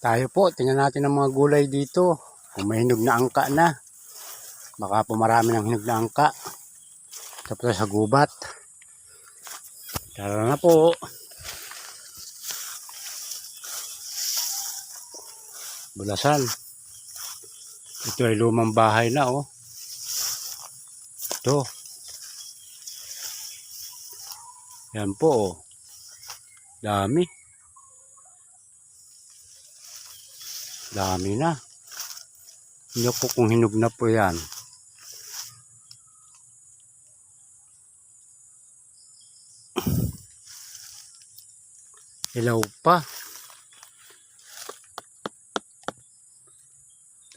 Tayo po, tingnan natin ang mga gulay dito. Kung may hinog na angka na. Baka po marami ng hinog na angka. Tapos sa gubat. Tara na po. Bulasan. Ito ay lumang bahay na oh. Ito. Yan po oh. Dami. Dami na. Hindi ko kung hinog na po yan. Ilaw pa.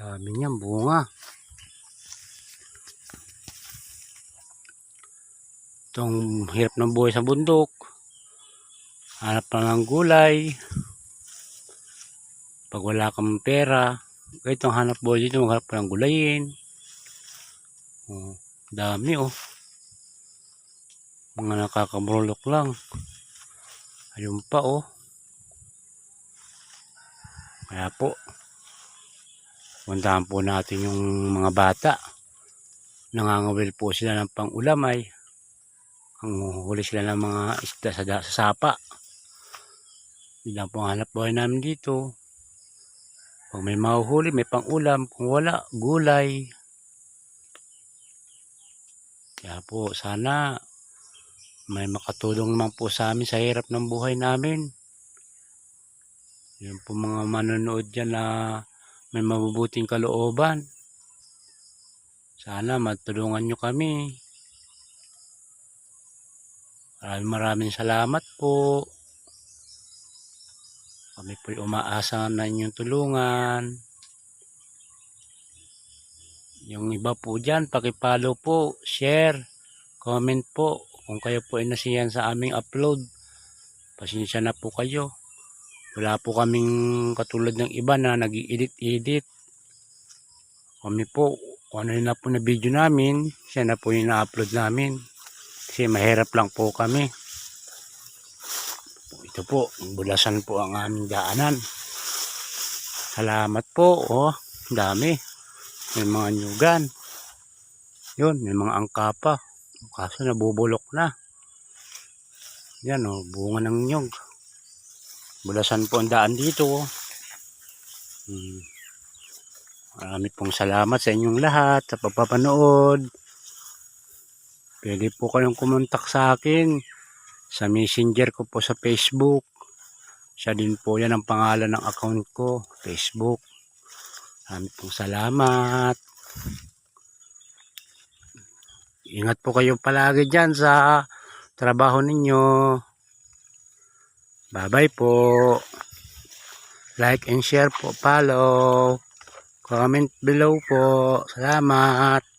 Dami niyang bunga. Itong hirap ng buhay sa bundok. Hanap pa ng gulay. Pag wala kang pera. Itong hanap buhay dito, maghanap pa ng gulayin. Oh, dami oh. Mga nakakabrolok lang. Ayun pa oh. Kaya po. Puntahan po natin yung mga bata. Nangangawil po sila ng pang-ulamay. Ang huli sila ng mga isda sa sapa. Hindi lang po ang hanap buhay namin dito. Pag may mahuhuli, may pang-ulam. Kung wala, gulay. Kaya po, sana may makatulong naman po sa amin sa hirap ng buhay namin. Yun po mga manonood dyan na may mabubuting kalooban. Sana matulungan nyo kami. Maraming salamat po. Kami po'y umaasa na inyong tulungan. Yung iba po dyan, pakipollow po, share, comment po. Kung kayo po ay nasiyan sa aming upload, pasensya na po kayo. Wala po kaming katulad ng iba na nag-i-edit. Kami po, kung ano na po na video namin, siya na po yung na-upload namin. Kasi mahirap lang po kami. Ito po, bulasan po ang aming daanan. Salamat po. Oh, dami. May mga nyugan. Yun, may mga angka pa. Kaso nabubulok na. Yan oh, bunga ng nyug. Bulasan po ang daan dito. Oh. Marami pong salamat sa inyong lahat sa pagpapanood. Pwede po kayong kumontak sa akin sa messenger ko po sa Facebook. Siya din po yan ang pangalan ng account ko, Facebook. Marami pong salamat. Ingat po kayo palagi dyan sa trabaho ninyo. Bye-bye po. Like and share po, follow. Comment below po. Salamat.